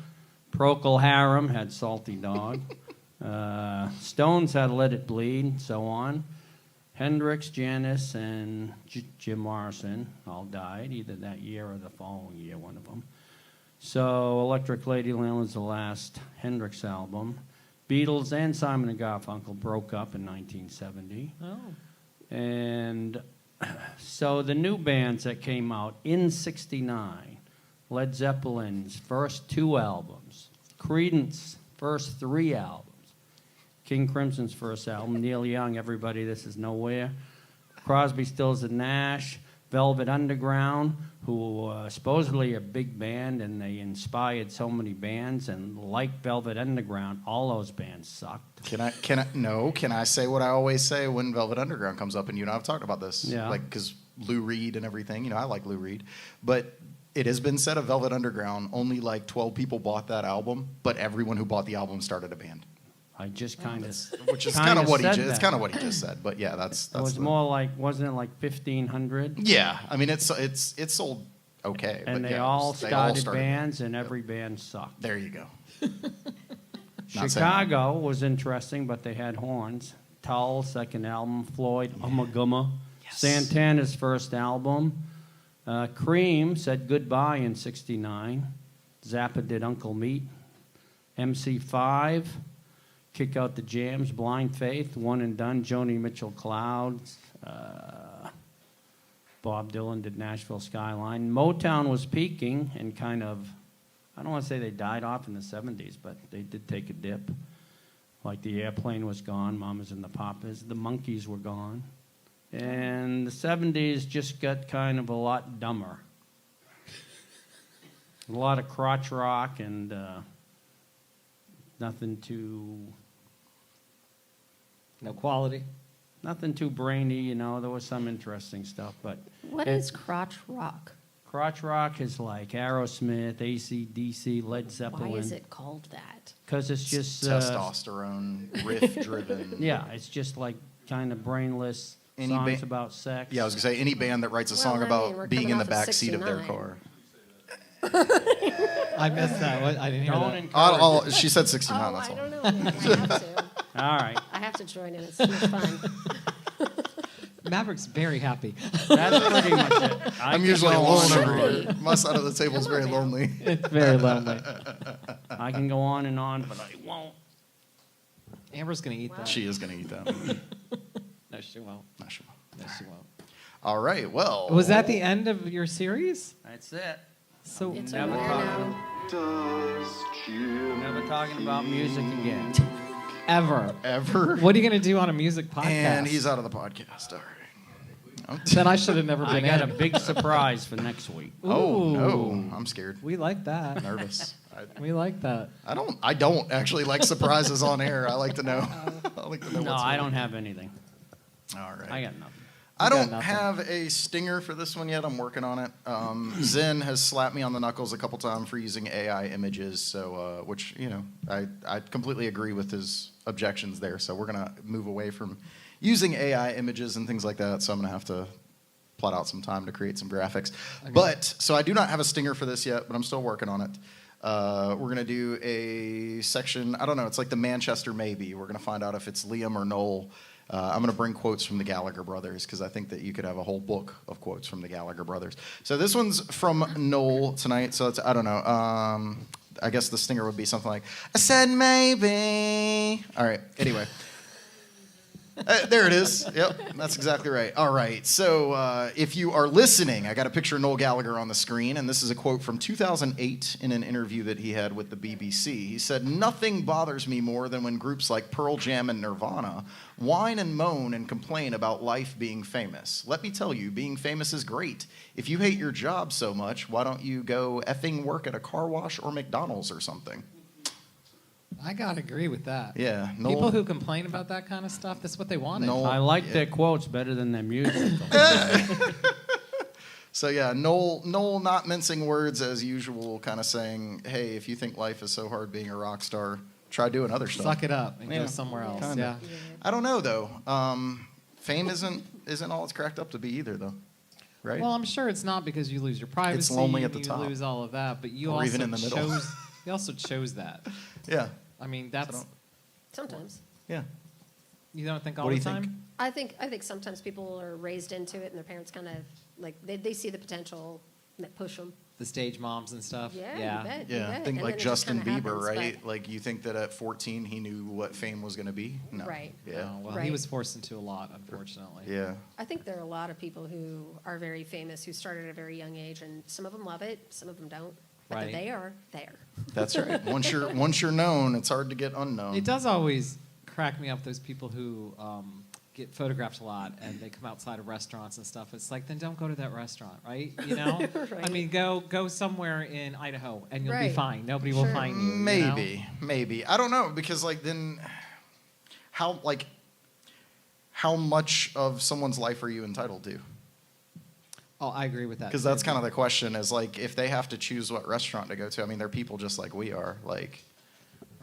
Procol Harum had Salty Dog. Stones had Let It Bleed, so on. Hendrix, Janis, and Jim Morrison all died, either that year or the following year, one of them. So Electric Ladyland was the last Hendrix album. Beatles and Simon and Garfunkel broke up in 1970. Oh. And so the new bands that came out in 69, Led Zeppelin's first 2 albums, Creedence first 3 albums, King Crimson's first album, Neil Young, Everybody This Is Nowhere, Crosby, Stills and Nash, Velvet Underground, who supposedly a big band, and they inspired so many bands, and like Velvet Underground, all those bands sucked. Can I say what I always say when Velvet Underground comes up, and you and I have talked about this, Yeah. like because Lou Reed and everything. I like Lou Reed, but it has been said of Velvet Underground, only like 12 people bought that album, but everyone who bought the album started a band, I just kind of, which is kind of what he said just, it's that. kind of what he just said. But yeah, that's It was the- more like, wasn't it like 1,500? Yeah, I mean it's sold okay, And but they yeah, all they started bands, and every band sucked. There you go. Not saying Chicago was interesting, but they had horns. Tull, second album. Floyd, Ummagumma. Yes. Santana's first album. Cream said goodbye in 69. Zappa did Uncle Meat. MC5, Kick Out the Jams, Blind Faith, One and Done, Joni Mitchell Clouds, Bob Dylan did Nashville Skyline. Motown was peaking and kind of, I don't want to say they died off in the 70s, but they did take a dip. Like the Airplane was gone, Mamas and the Papas. The Monkees were gone. And the 70s just got kind of a lot dumber. A lot of crotch rock and nothing too... No quality. Nothing too brainy, you know. There was some interesting stuff, but What is crotch rock? crotch rock is like Aerosmith, AC/DC, Led Zeppelin. Why is it called that? Because it's just Testosterone, riff-driven. yeah, it's just like kind of brainless Any songs ba- about sex. Yeah, I was gonna say any band that writes a Well, song I mean, about we're being coming in the off of back seat of their 69. car. I missed that. What? I didn't hear Don't that. encourage. She said 69. Oh, That's I all. don't know. I have to. All right, I have to join in. It's so much fun. Maverick's very happy. that's pretty much it. I'm usually alone on. over here. My side of the table is very lonely. It's very lonely. I can go on, but I won't. Amber's gonna eat that. She is gonna eat that. No, she won't. No, she won't. No, she won't. All right. Well, Was that the end of your series? That's it. So It's Never over talk. now. Does Jim Never talking about music again. ever. ever? What are you gonna do on a music podcast? And he's out of the podcast. All right. Then I should have never been I got a in. big surprise for next week. Oh Ooh. no, I'm scared. We like that. Nervous. We like that. I don't actually like surprises on air. I like to know. I like to know No, what's I going don't have anything. on. All right. I got nothing. I You got don't nothing. have a stinger for this one yet. I'm working on it. Zen has slapped me on the knuckles a couple times for using AI images, so which I completely agree with his objections there. So we're gonna move away from using AI images and things like that. So I'm gonna have to plot out some time to create some graphics. Okay. But so I do not have a stinger for this yet, but I'm still working on it. We're gonna do a section. I don't know. It's like the Manchester Maybe. We're gonna find out if it's Liam or Noel. I'm going to bring quotes from the Gallagher brothers because I think that you could have a whole book of quotes from the Gallagher brothers. So this one's from Noel tonight. So it's, I don't know. I guess the stinger would be something like, I said maybe. All right. Anyway. There it is. Yep, that's exactly right. All right. So if you are listening, I got a picture of Noel Gallagher on the screen, and this is a quote from 2008 in an interview that he had with the BBC. He said, "Nothing bothers me more than when groups like Pearl Jam and Nirvana whine and moan and complain about life being famous. Let me tell you, being famous is great. If you hate your job so much, why don't you go effing work at a car wash or McDonald's or something?" I gotta agree with that. Yeah, Noel. People who complain about that kind of stuff, that's what they wanted. Noel- I like yeah. their quotes better than their music. So yeah, Noel not mincing words as usual, kind of saying, "Hey, if you think life is so hard being a rock star, try doing other stuff." Suck it up and Yeah, go somewhere else. kinda. Yeah. I don't know though. Fame isn't all it's cracked up to be either, though, right? Well, I'm sure it's not because you lose your privacy. lonely at the you top. lose all of that, but you Or also even in the middle. chose. You also chose that. yeah, I mean, I that's don't- Sometimes. yeah. you don't think all What do the you think? time. I think sometimes people are raised into it and their parents kind of, like, they see the potential and they push them. The stage moms and stuff. Yeah, Yeah. you bet. You Yeah, bet. think And like then it just Justin kinda Bieber, happens, right? but- Like you think that at 14 he knew what fame was going to be? No. Right. Yeah. No, well, he Right. was forced into a lot, unfortunately. Yeah. I think there are a lot of people who are very famous who started at a very young age, and some of them love it, some of them don't. But Right. they are there. That's right. Once you're known, it's hard to get unknown. It does always crack me up, those people who get photographed a lot and they come outside of restaurants and stuff. It's like, then don't go to that restaurant, right? You know? Right. I mean, go somewhere in Idaho and you'll be Right. fine. Nobody will Sure. find you. you know? Maybe. I don't know because like then how much of someone's life are you entitled to? Oh, I agree with that. Because that's kind of the question is like if they have to choose what restaurant to go to. I mean, they're people just like we are. Like,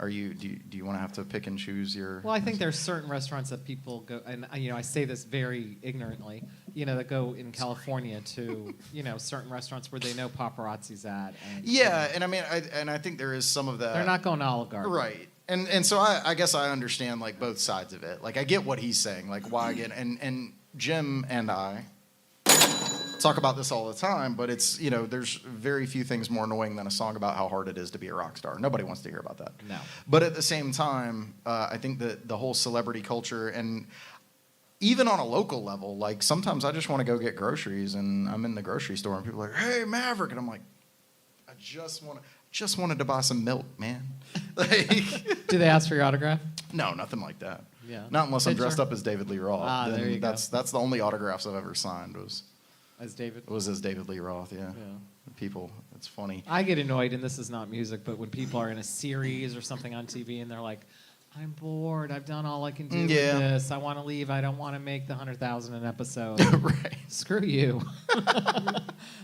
do you want to have to pick and choose your? Well, I think there's certain restaurants that people go, and I say this very ignorantly, that go in California to, certain restaurants where they know paparazzi's at. And, Yeah, and I mean, I think there is some of that. they're not going to Olive Garden. Right. And so I guess I understand like both sides of it. Like I get what he's saying, like why again and Jim and I talk about this all the time, but it's there's very few things more annoying than a song about how hard it is to be a rock star. Nobody wants to hear about that. No. But at the same time, I think that the whole celebrity culture, and even on a local level, like sometimes I just want to go get groceries and I'm in the grocery store and people are like, "Hey, Maverick," and I'm like, "I just wanted to buy some milk, man." Like, Do they ask for your autograph? no, nothing like that. Yeah. Not unless I'm Picture? dressed up as David Lee Roth. Ah, Then there you go. that's the only autographs I've ever signed As David? was as David Lee Roth. Yeah. Yeah. People, it's funny. I get annoyed, and this is not music, but when people are in a series or something on TV and they're like, "I'm bored. I've done all I can do with Yeah. this. I want to leave. I don't want to make the 100,000 an episode." Right. Screw you.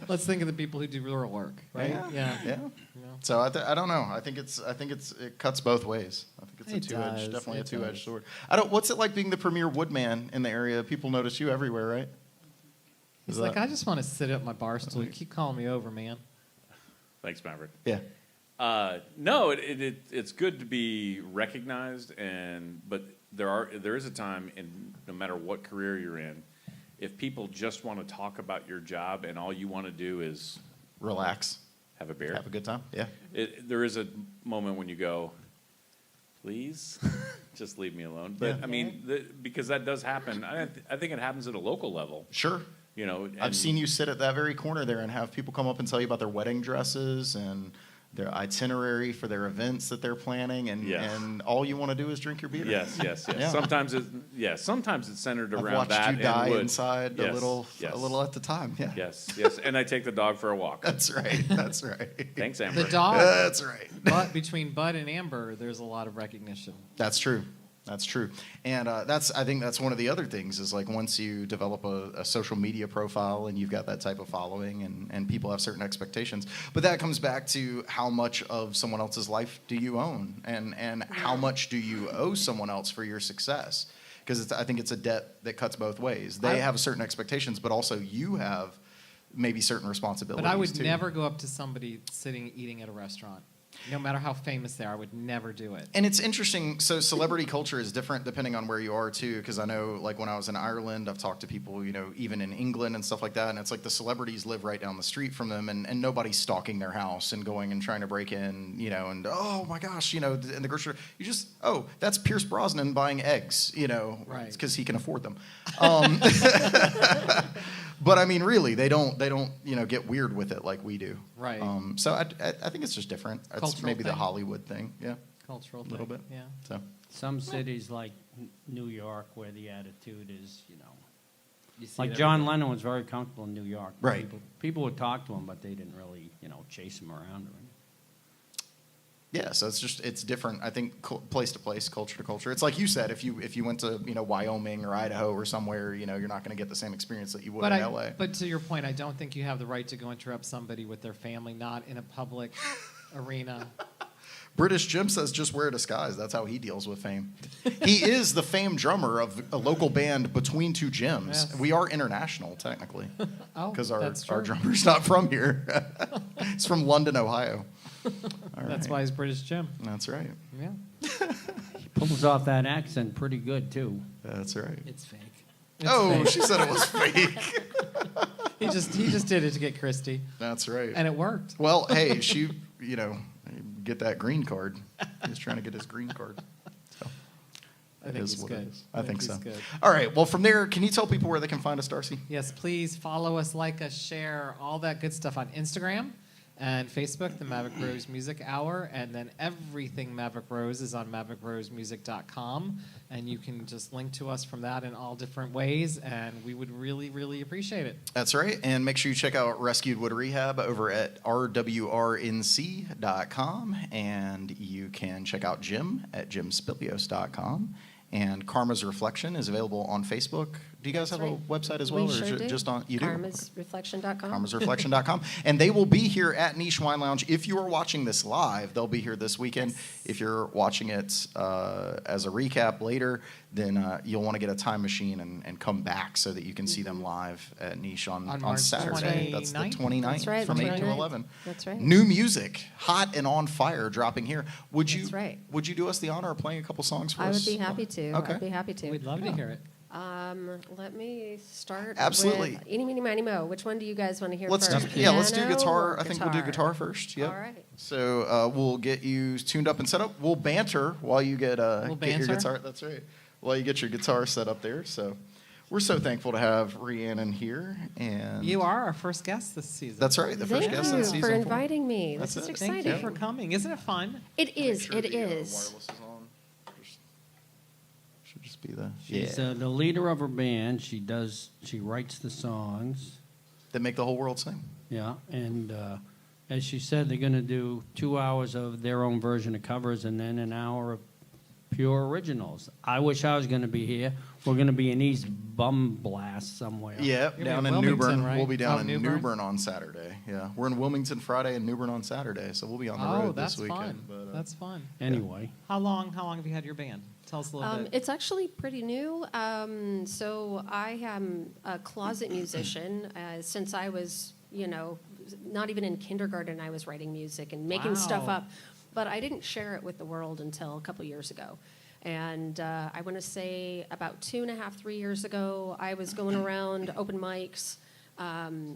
Let's think of the people who do real work, right? Yeah. Yeah. So I don't know. I think it cuts both ways. I think it's It does. definitely a It two-edged does. sword. What's it like being the premier woodman in the area? People notice you everywhere, right? He's Is like, that- "I just want to sit at my bar stool. You keep calling me over, man." Thanks, Maverick. Yeah. No, it's good to be recognized, but there is a time, in no matter what career you're in, if people just want to talk about your job and all you want to do is Relax. have a beer, Have a good time. Yeah. there is a moment when you go, please, just leave me alone. But Yeah. I mean, because that does happen. I think it happens at a local level. Sure. You know, I've and- seen you sit at that very corner there and have people come up and tell you about their wedding dresses and their itinerary for their events that they're planning, and Yes. and all you want to do is drink your beer. Yes, yes, yes. Yeah. Sometimes it's centered I've around watched that you die and wood. inside a Yes, little yes. at the time. Yeah. Yes, and I take the dog for a walk. That's right. That's right. Thanks, Amber. The dog, That's right. but between Bud and Amber, there's a lot of recognition. That's true. That's true. And I think that's one of the other things is like once you develop a social media profile and you've got that type of following and people have certain expectations. But that comes back to how much of someone else's life do you own and how much do you owe someone else for your success? Because I think it's a debt that cuts both ways. They have certain expectations, but also you have maybe certain responsibilities. But I would too. never go up to somebody sitting eating at a restaurant. No matter how famous they are, I would never do it. And it's interesting. So celebrity culture is different depending on where you are too. Because I know, like when I was in Ireland, I've talked to people, even in England and stuff like that. And it's like the celebrities live right down the street from them, and nobody's stalking their house and going and trying to break in, and oh my gosh, in the grocery, you just that's Pierce Brosnan buying eggs, Right. because he can afford them. But I mean, really, they don't get weird with it like we do. Right. So I think it's just different. It's Cultural maybe the thing. Hollywood thing. Yeah. Cultural A little thing, bit. Yeah. So Some cities like New York, where the attitude is, You see like it John everywhere. Lennon was very comfortable in New York. Right. People would talk to him, but they didn't really, chase him around or anything. yeah, so it's different. I think place to place, culture to culture. It's like you said, if you went to Wyoming or Idaho or somewhere, you're not going to get the same experience that you would in LA. But to your point, I don't think you have the right to go interrupt somebody with their family, not in a public arena. British Jim says just wear a disguise. That's how he deals with fame. He is the famed drummer of a local band Between Two Gyms. Yes. We are international technically Oh, because that's our true. drummer's not from here. He's from London, Ohio. All That's right. why he's British Jim. That's right. Yeah. He pulls off that accent pretty good, too. That's right. It's fake. She said it was fake. He just did it to get Christy, That's right. and it worked. Well, hey, she, get that green card. He's trying to get his green card. So, I it think is he's what it good. is. I think he's so. good. All right. Well, from there, can you tell people where they can find us, Darcy? Yes, please follow us, like us, share, all that good stuff on Instagram and Facebook, the Maverick Rose Music Hour, and then everything Maverick Rose is on maverickrosemusic.com, and you can just link to us from that in all different ways, and we would really, really appreciate it. That's right. And make sure you check out Rescued Wood Rehab over at rwrnc.com, and you can check out Jim at jimspilios.com. And Karma's Reflection is available on Facebook. Do you guys That's have right. a website as well, We or sure is it do. just on? You do. KarmasReflection.com. KarmasReflection.com. And they will be here at Niche Wine Lounge. If you are watching this live, they'll be here this weekend. Yes. If you're watching it as a recap later, then you'll want to get a time machine and come back so that you can see them live at Niche on March Saturday. That's the 29th? 29th That's right, from the 8 to 29th. 11. That's right. New music, hot and on fire, dropping here. Would you That's right. Would you do us the honor of playing a couple songs for I us? would be happy to. Okay. I'd be happy to. We'd love to hear it. Let me start Absolutely. with Eeny, Meeny, Miny, Mo. Which one do you guys want to hear Let's first? do let's do Piano guitar. or I think we'll do guitar first. Yep. All right. So we'll get you tuned up and set up. We'll banter while you get your banter? guitar. That's right. While you get your guitar set up there. So We're so thankful to have Rheannon here, and You are our first guest this season. that's right, the first Thank guest in you season for 4. inviting me. That's This is it. Thank exciting. you for coming. Isn't it fun? It is. Make sure It the, is. wireless is on. Should just be the She's the leader of her band. She writes the songs. that make the whole world sing. Yeah, and as she said, they're going to do 2 hours of their own version of covers and then an hour of pure originals. I wish I was going to be here. We're going to be in East Bum Blast somewhere. Yeah, You're down in in Wilmington, Newbern. right? We'll be down Oh, in Newbern? Newbern on Saturday. Yeah, we're in Wilmington Friday and Newbern on Saturday, so we'll be on the Oh, road that's this weekend. fun. But, That's fun. Anyway, How long have you had your band? Tell us a little bit. It's actually pretty new. So I am a closet musician since I was, not even in kindergarten. I was writing music and making stuff Wow. up, but I didn't share it with the world until a couple years ago. And I want to say about 2.5, 3 years ago, I was going around open mics,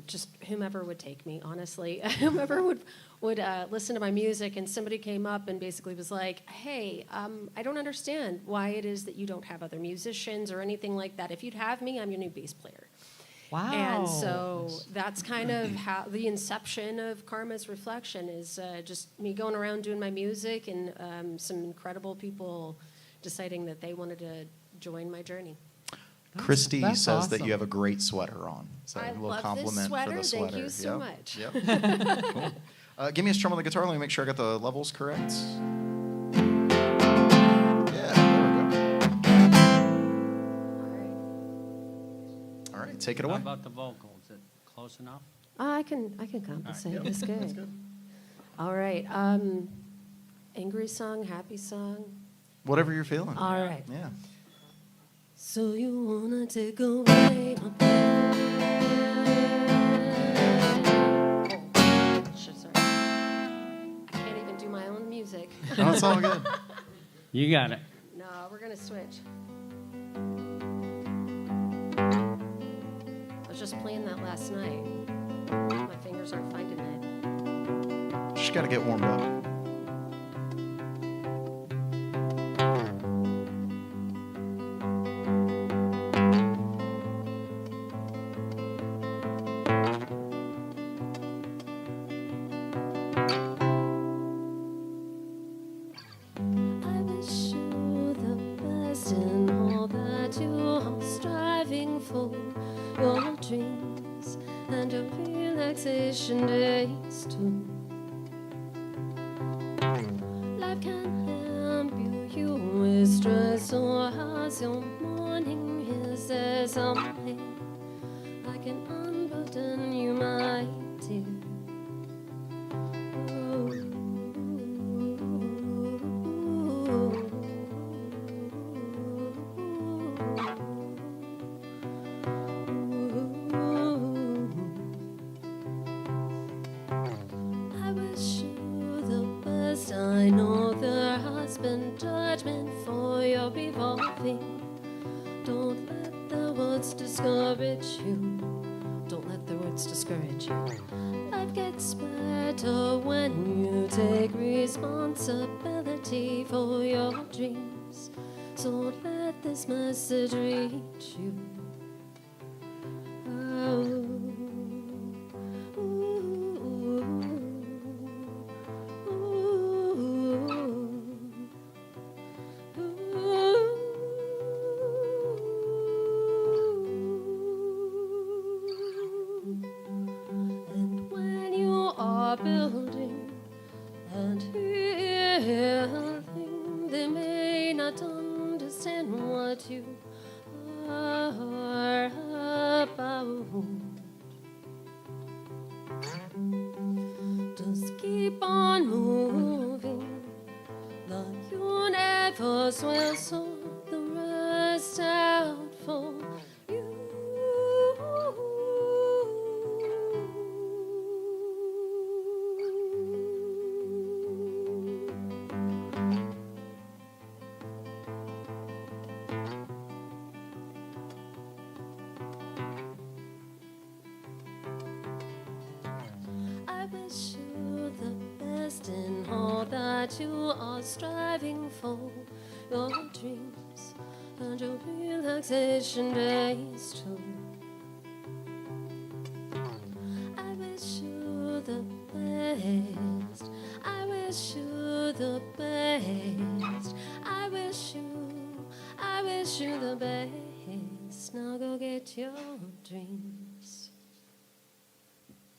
just whomever would take me, honestly, whomever would listen to my music, and somebody came up and basically was like, hey, I don't understand why it is that you don't have other musicians or anything like that. If you'd have me, I'm your new bass player. Wow. And so that's kind of how the inception of Karma's Reflection is just me going around doing my music and some incredible people deciding that they wanted to join my journey. Christy That's says that awesome. you have a great sweater on. So I a little love this compliment sweater. for the Thank sweater. you so Yep. much. Yep. Cool. Give me a strum on the guitar. Let me make sure I got the levels correct. Yeah, there we go. All right, take it how away. about the vocals? Is it close enough? I can compensate. Yep, That's good. That's good. All right. Angry song, happy song. Whatever you're feeling. All right. Yeah. So you wanna take away my pain? Oh, shit, sorry. I can't even do my own music. No, it's all good. You got it. No, we're gonna switch. I was just playing that last night. My fingers aren't finding it. Just got to get warmed up. I wish you the best in all that you are striving for. Your dreams and your relaxation days too. Life can help you with stress, or how's your morning? Is there something I can unburden you, my dear? I wish you the best. I know there has been judgment for your evolving. Don't let the words discourage you. Don't let the words discourage you. Life gets better when you take responsibility for your dreams. So let this message reach you. Oh. And when you are building and healing, they may not understand what you are about. Just keep on moving like you never will, so the rest out for you. I wish you the best in all that you are striving for. Your dreams and your relaxation days too. I wish you the best. I wish you the best. I wish you the best. Now go get your dreams.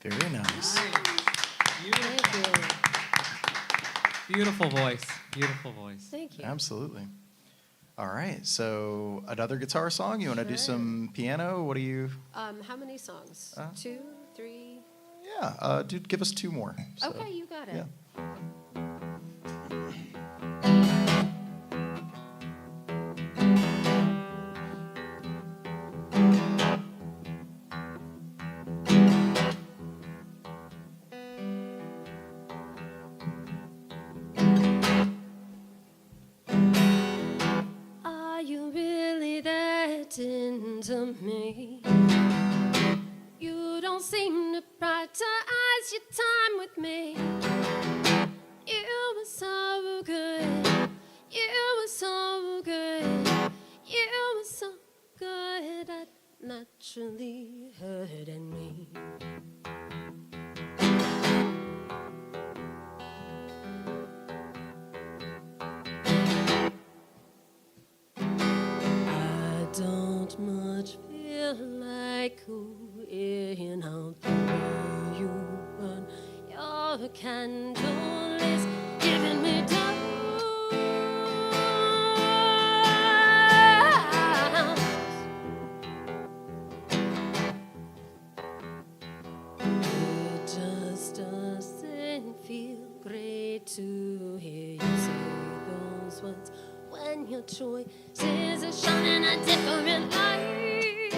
Very nice. Thank you. Beautiful voice. Beautiful voice. Thank you. Absolutely. All right. So another guitar song. You want to do Sure. some piano? What do you? How many songs? 2, 3? Yeah. Dude, give us 2 more. So, Okay, you got it. Yeah. Are you really that into me? You don't seem to prioritize your time with me. You were so good. You were so good. You were so good at naturally hurting me. I don't much feel like going out the way you burn. Your candle is giving me down. It just doesn't feel great to hear you say those words when your choices are shining a different light.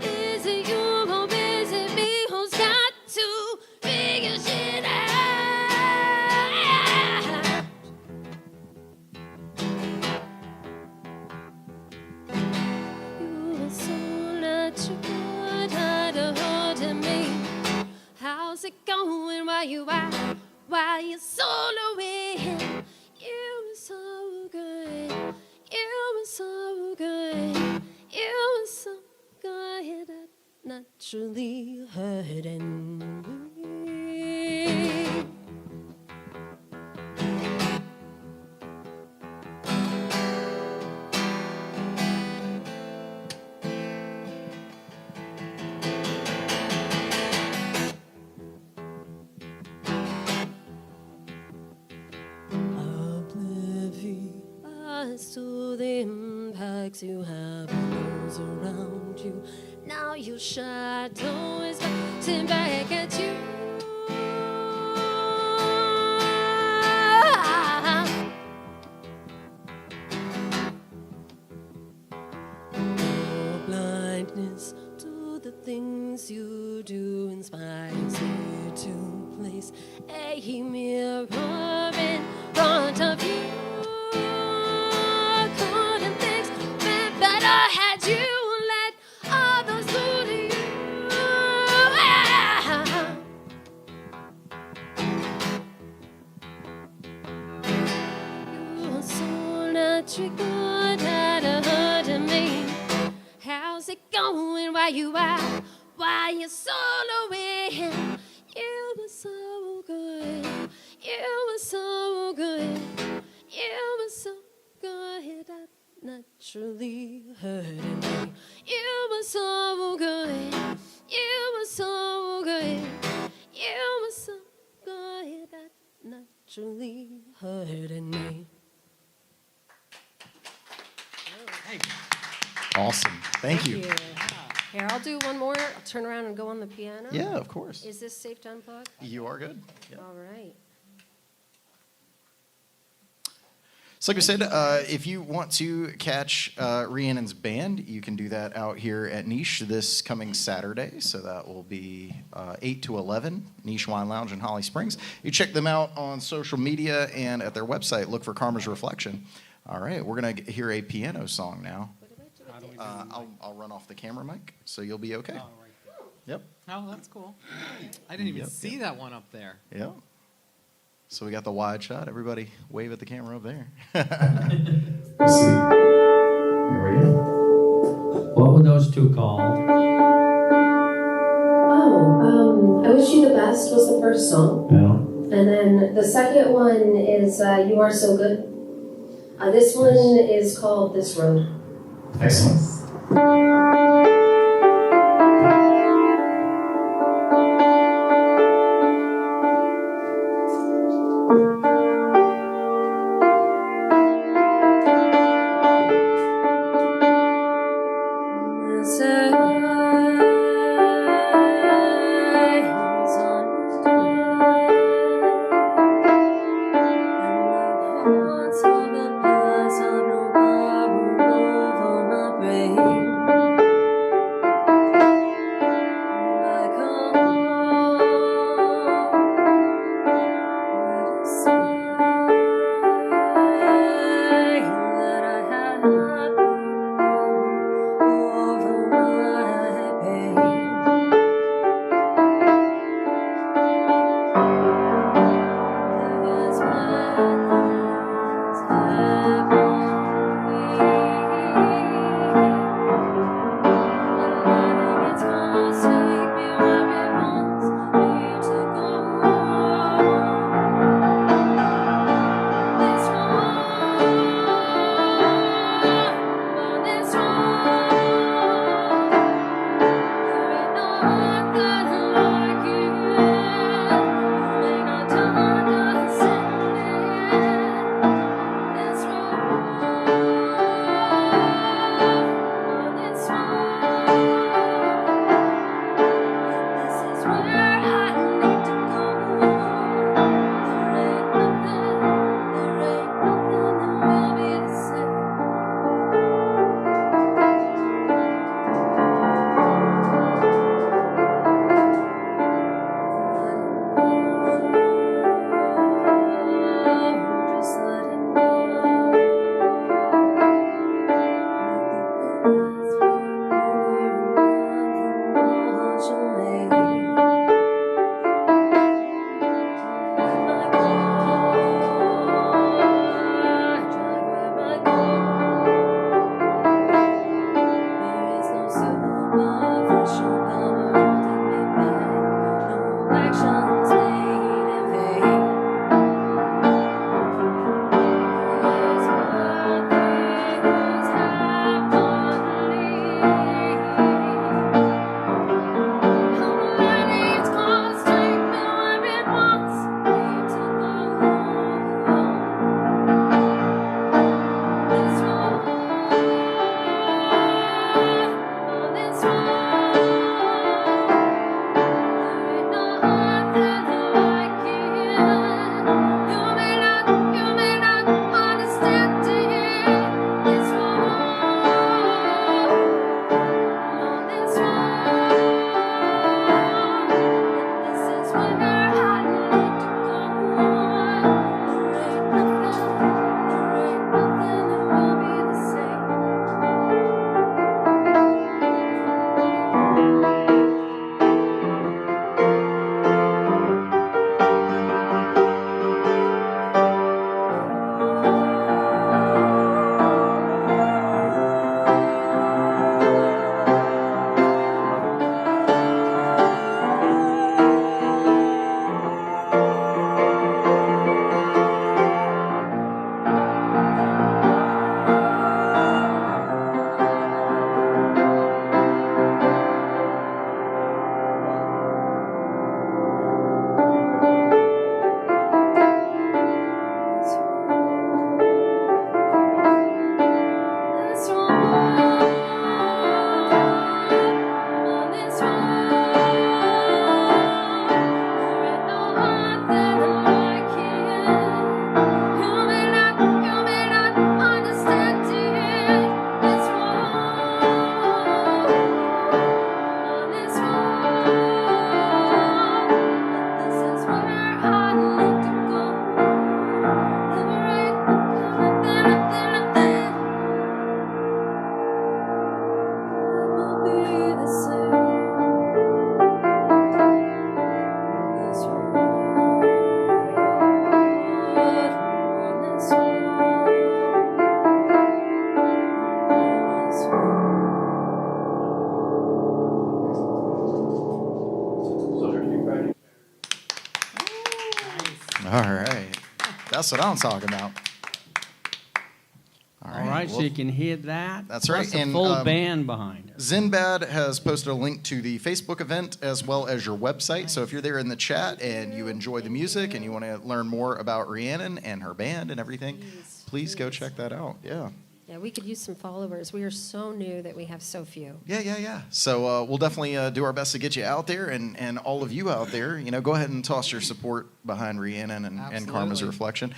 Is it you or is it me who's got to figure shit out? You were so much good at hurting me. How's it going? Why you soloing? You were so good. You were so good. You were so good at naturally hurting me. Oblivious to the impacts you have on those around you. Now your shadow is bouncing back at you. Your blindness to the things you do inspires you to place a mirror in front of you. Couldn't things been better had you let others do to you? You are so naturally good at hurting me. How's it going? Why you soloing? You were so good. You were so good. You were so good at naturally hurting me. You were so good. You were so good. You were so good at naturally hurting me. Awesome. Thank you. Here, I'll do one more. I'll turn around and go on the piano. Yeah, of course. Is this safe to unplug? You are good. Yep. All right. So like we said, if you want to catch Rhiannon's band, you can do that out here at Niche this coming Saturday. So that will be 8 to 11, Niche Wine Lounge in Holly Springs. You check them out on social media and at their website. Look for Karma's Reflection. All right, we're going to hear a piano song now. I'll run off the camera mic, so you'll be okay. Oh, right there. Yep, Oh, that's cool. I didn't even Yep, see that one up there. yep. So we got the wide shot. Everybody wave at the camera up there. See. were those two called? Oh, I Wish You the Best was the first song. Yeah. And then the second one is You Are So Good. This one is called This Road. Excellent. See All right. That's what I'm talking about. All right, so you can hear that. That's plus right, a and, full band behind it. Zinbad has posted a link to the Facebook event as well as your website. So if you're there in the chat and you enjoy the music and you want to learn more about Rheannon and her band and everything, please go check that out. Yeah. Yeah, we could use some followers. We are so new that we have so few. Yeah. So we'll definitely do our best to get you out there, and all of you out there, go ahead and toss your support behind Rheannon and Karma's Absolutely. Reflection.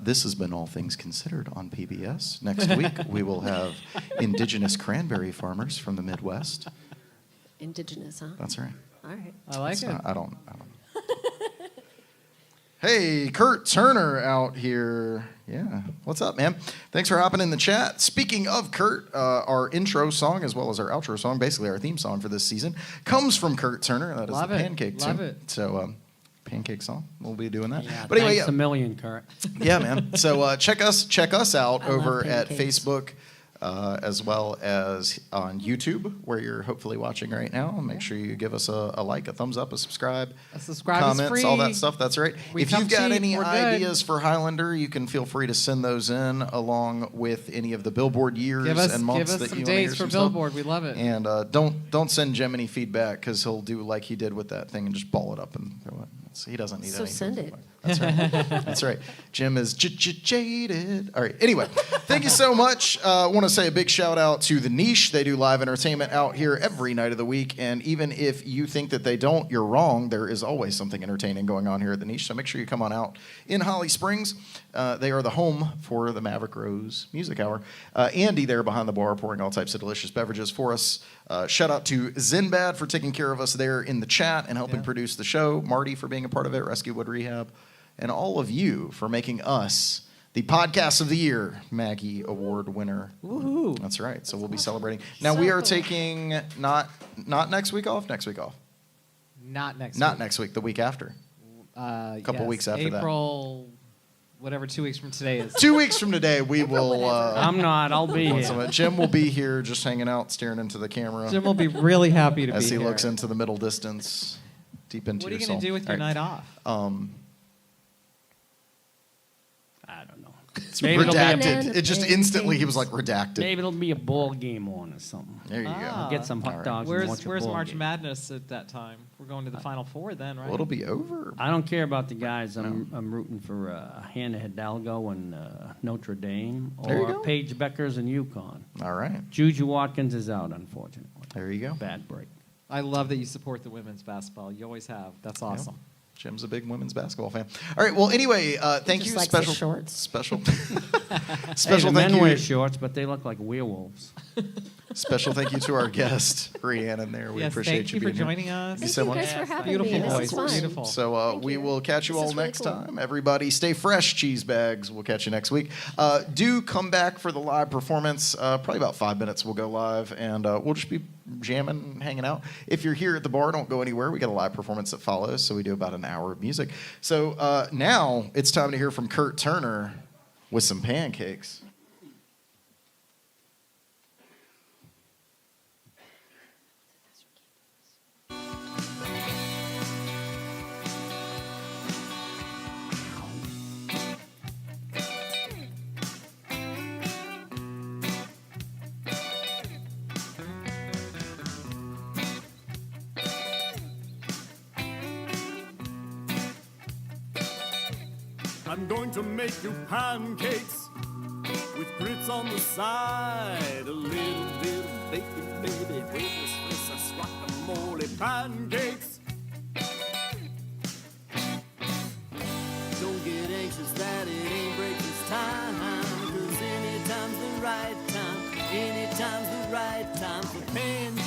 This has been All Things Considered on PBS. Next week, we will have indigenous cranberry farmers from the Midwest. Indigenous, huh? That's right. All right. I like it. I don't. Hey, Kurt Turner out here. Yeah. What's up, man? Thanks for hopping in the chat. Speaking of Kurt, our intro song as well as our outro song, basically our theme song for this season, comes from Kurt Turner. That is Love the it. Pancake Love tune. it. So, Pancake song. We'll be doing that. Yeah, but anyway, thanks a million, Kurt. yeah, man. So check us out I love over at pancakes. Facebook, as well as on YouTube, where you're hopefully watching right now. Make sure you give us a like, a thumbs up, a subscribe, A subscribe is comments, all that free. stuff. That's right. We If come you've got cheap, any we're good. ideas for Highlander, you can feel free to send those in along with any of the Billboard years Give us, and months give that us some you want to hear dates for some stuff. Billboard. We love it. And don't send Jim any feedback because he'll do like he did with that thing and just ball it up and throw it. He doesn't need So any send it. feedback. That's right. That's right. Jim is jaded. All right. Anyway, thank you so much. I want to say a big shout out to The Niche. They do live entertainment out here every night of the week. And even if you think that they don't, you're wrong. There is always something entertaining going on here at The Niche. So make sure you come on out in Holly Springs. They are the home for the Maverick Rose Music Hour. Andy there behind the bar pouring all types of delicious beverages for us. Shout out to Zinbad for taking care of us there in the chat and helping produce the show. Marty for being a part of it. Rescue Wood Rehab. And all of you for making us the podcast of the year, Maggie Award winner. Woohoo. That's right. So we'll be celebrating. Now we are taking not next week off. Next week off. Not next Not week. next week. The week after. Couple weeks after that. April, whatever 2 weeks from today is. 2 weeks from today, we will. I'm not. I'll be here. Jim will be here, just hanging out, staring into the camera Jim will be really happy to be as he here. looks into the middle distance, deep into What are your you soul. going to do with your All right. night off? I don't know. It's Maybe it'll be a- redacted. It just instantly he was like redacted. Maybe it'll be a ball game on or something. There you Ah. go. Get some hot All right. dogs and watch Where's a ball March game. Madness at that time? We're going to the Final Four then, right? Well, it'll be over. I don't care about the guys. I'm rooting for Hannah Hidalgo and Notre Dame There you or go. Paige Beckers and UConn. All right. Juju Watkins is out, unfortunately. There you go. Bad break. I love that you support the women's basketball. You always have. That's awesome. Jim's a big women's basketball fan. All right. Well, anyway, thank just you. likes the Special shorts. Special. Hey, Special the thank men you. wear shorts, but they look like werewolves. Special thank you to our guest, Rheannon. There, we Yes, appreciate thank you for being here. joining us. Thank you Thank so you much. guys for having Beautiful me. This voice. is fun. Beautiful. So Thank we you. will catch you This all is really next cool. time. Everybody, stay fresh, cheese bags. We'll catch you next week. Do come back for the live performance. Probably about 5 minutes. We'll go live, and we'll just be jamming, hanging out. If you're here at the bar, don't go anywhere. We got a live performance that follows, so we do about an hour of music. So now it's time to hear from Kurt Turner with some pancakes. I'm going to make you pancakes with grits on the side. A little bit of bacon, baby, with this Swiss guacamole pancakes. Don't get anxious that it ain't breakfast time, 'cause anytime's the right time. Anytime's the right time for pancakes.